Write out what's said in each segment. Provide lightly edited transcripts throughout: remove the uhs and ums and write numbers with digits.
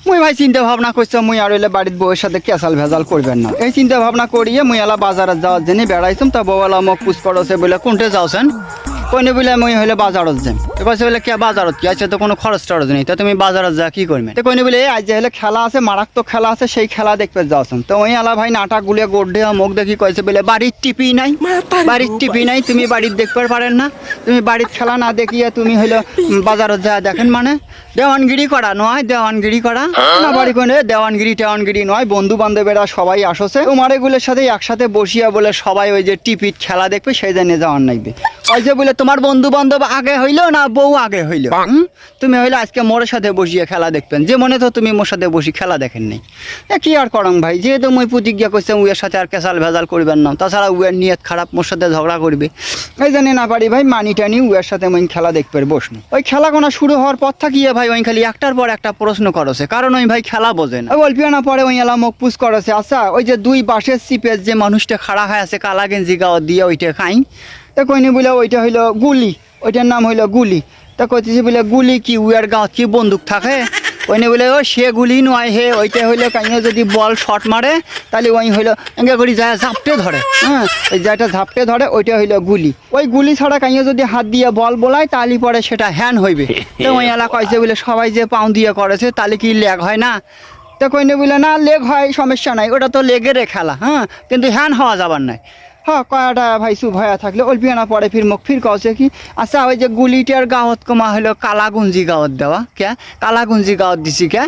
মুই ভাই চিন্তা ভাবনা করছি মুই আর হইলে বাড়ির বউয়ের সাথে কেসাল ভেজাল করবেন না। এই চিন্তা ভাবনা করিয়ে মুই এলা বাজারে যাওয়ার জন্য বেড়াইছুম। তা বউ এলা মোক পুষ করছে বলে কোনটে যাওছেন কইনে বলে মুই হইলে বাজারত যাই। এবার বলে কে বাজারত কি আছে তো কোনো খরচ টরচ নেই, তা তুমি বাজারত যা কি করবে? তো কইনে বলে আজ যে হলে খেলা আছে, মারাত্মক খেলা আছে, সেই খেলা দেখতে যাওছেন। তো ওই এলা ভাই নাটক গুলিয়ে গোড্ডে মুখ দেখি কইছে বলে বাড়ির টিপি নাই, বাড়ির টিপি নাই, তুমি বাড়ির দেখতে পারেন না, তুমি বাড়ির খেলা না দেখিয়ে তুমি হইলো বাজারত যা দেখেন। মানে দেওয়ানগিরি করা নয়, দেওয়ানগিরি করা না বাড়ি কোনে দেওয়ানগিরি টেওয়ানগিরি নয়, বন্ধু বান্ধবেরা সবাই আসছে তোমার এগুলোর সাথে একসাথে বসিয়া বলে সবাই ওই যে টিপির খেলা দেখবে সেই জন্য যাওয়ার নাইবে। ওই যে বলে তোমার বন্ধু বান্ধব আগে হইলো না বউ আগে হইলো, তুমি হইলে আজকে মোর সাথে বসিয়ে খেলা দেখবেন, যে মনে তো তুমি মোর সাথে বসি খেলা দেখেন নাই। কি আর করং ভাই, যেহেতু মুই প্রতিজ্ঞা করছি উয়ের সাথে আর কেসাল ভেজাল করবেন না, তাছাড়া উয়ের নিয়ত খারাপ, মোর সাথে ঝগড়া করবে, এই জন্য না পারি ভাই মানি টানি উয়ের সাথে মুই খেলা দেখবে বসনো। ওই খেলা কোনা শুরু হওয়ার পর থাকিয়ে ভাই ওই খালি একটার পর একটা প্রশ্ন করছে, কারণ ওই ভাই খেলা বোঝে না। অল্পিয়া না পরে ওই এলা মুখ পুষ করছে। আচ্ছা ওই যে দুই বাঁশের চিপের যে মানুষটা খাড়া হয়ে আছে কালা গেঞ্জি গাও দিয়ে ওইটা খাই, তা কইনি বলে ওইটা হইলো গুলি, ওইটার নাম হইলো গুলি। তা কইতেছি বলে গুলি কি উয়ার গাঁত কি বন্দুক থাকে? ওইনে বলে ও সে গুলি নয় হে, ওইটা হইলো কাইনে যদি বল শট মারে তাহলে ওই হইলো এঙ্গে করি যায় ঝাপটে ধরে, হ্যাঁ ওই যেটা ঝাপটে ধরে ওইটা হইলো গুলি। ওই গুলি ছাড়া কাইনে যদি হাত দিয়ে বল বোলায় তাহলে পরে সেটা হ্যান্ড হইবে। তো ওই এলা কইছে বলে সবাই যে পাও দিয়ে করেছে তাহলে কি লেগ হয় না? তো কইনে বলে না লেগ হয়, সমস্যা নাই, ওটা তো লেগেরে খেলা, হ্যাঁ কিন্তু হ্যান্ড হওয়া যাবার নাই। হ্যাঁ কয়টা ভাই সুভয়া থাকলে অল্পিয়া না পরে ফির মুখ ফির কছে কি আচ্ছা ওই যে গুলিটার গাঁৱত কমা হলো কালাগুঞ্জি গাঁৱত দেওয়া কে, কালাগুঞ্জি গাঁৱত দিছি কে?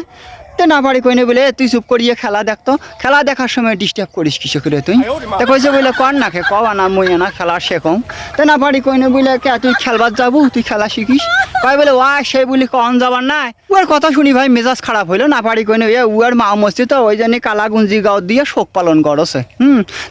তো না পারি কইনে বলে তুই চুপ করিয়ে খেলা দেখতো, খেলা দেখার সময় ডিস্টার্ব করিস কিছু করে তুই? তো কইছে বলে কর না খে কবা না মুই না খেলা শেখং। তো না পারি কইনে বলে কে তুই খেলবার যাবো, তুই খেলা শিখিস? কয় বলে ওয়া সেই বলি কন যাবার নাই। উয়ার কথা শুনি ভাই মেজাজ খারাপ হইলো। না পারি কইনে উয়ার মা মসজিদ তো ওই জন্য কালাগুঞ্জি গাঁৱত দিয়ে শোক পালন করছে।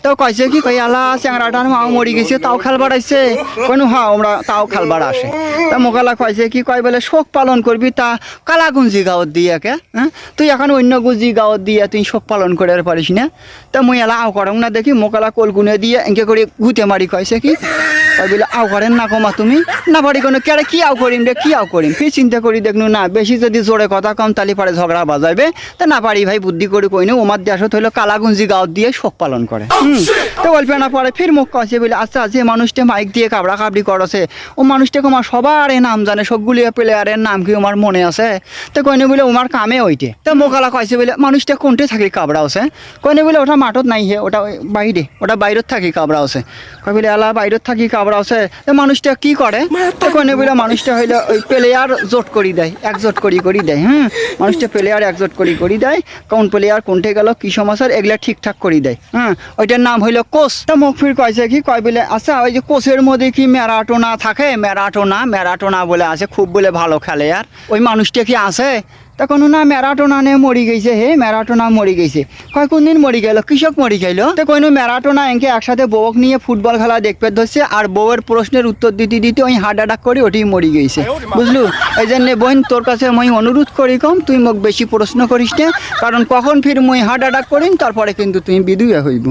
তো কইছে কি কই আলা চ্যাংরাটার মা মরি গেছে তাও খেলবার আইছে? কইনু হ্যাঁ আমরা তাও খেলবার আসে। তা মোকালা কইছে কি কয় বলে শোক পালন করবি তা কালাগুঞ্জি গাঁৱত দিয়ে কে? হ্যাঁ তুই এখন অন্য গুজি গাঁৱত দিয়ে তুই শোক পালন করে পারিস না? তা মুই এলা আও করং না দেখি মোকালা কলগুনে দিয়ে এঁকে করে ঘুতে মারি কইছে কি কয় বলে আও করেন না কমা তুমি? না পারি কোনো কেড়ে কি আও করিম রে কি আও করিম? ফির চিন্তা করি দেখনু না বেশি যদি জোরে কথা কম তালি পারে ঝগড়া বাজাইবে। তা না পারি ভাই বুদ্ধি করে কইনু ওমার দেশত হইলো কালাগুঞ্জি গাঁৱত দিয়ে শোক পালন করে। তো অল্প না পরে ফির মুখ কছে বলে আচ্ছা যে মানুষটা মাইক দিয়ে কাবড়া কাবড়ি করছে ও মানুষটা আমার সবার নাম জানে, সবগুলি প্লেয়ারের নাম কি আমার মনে আছে? তো কইনে বলে ওমার কামে ওইটে। তো মোকালা কইছে বলে মানুষটা কোনটে থাকি কাবড়া আছে? কইনে বলে ওটা মাঠত নাই হে, ওটা বাইরে, ওটা বাইরত থাকি কাবড়া আছে। কই বলে আলা বাইরত থাকি কাবড়া আছে, তো মানুষটা কি করে? তো কইনে বলে মানুষটা হইলো ওই প্লেয়ার জোট করি দেয়, একজোট করি দেয়। মানুষটা প্লেয়ার একজোট করি দেয়, কোন প্লেয়ার কোনটে গেল কি সমাচার এগুলা ঠিকঠাক করি দেয়। ওইটার নাম হইলো কোচ। তা মুখ ফির কইছে কি কয় বলে আচ্ছা ওই যে কোচের মধ্যে কি ম্যারাটোনা থাকে? ম্যারাটোনা বলে আছে, খুব বলে ভালো খেলে, আর ওই মানুষটা কি আছে? তখন না ম্যারাটোনা নে মরি গেছে হে, ম্যারাটোনা মরি গেছে। কয় কোন দিন মরি গেল, কৃষক মরি গেল? তো কইনো ম্যারাটোনা এঁকে একসাথে বউক নিয়ে ফুটবল খেলা দেখতে ধরছে আর বউয়ের প্রশ্নের উত্তর দিতে ওই হার্ট অ্যাটাক করে ওটি মরি গেছে, বুঝলু? এই জন্য বোন তোর কাছে মই অনুরোধ করি কম তুই মোক বেশি প্রশ্ন করিস না, কারণ কখন ফির মই হার্ট অ্যাটাক করিম তারপরে কিন্তু তুই বিদুয়া হইব।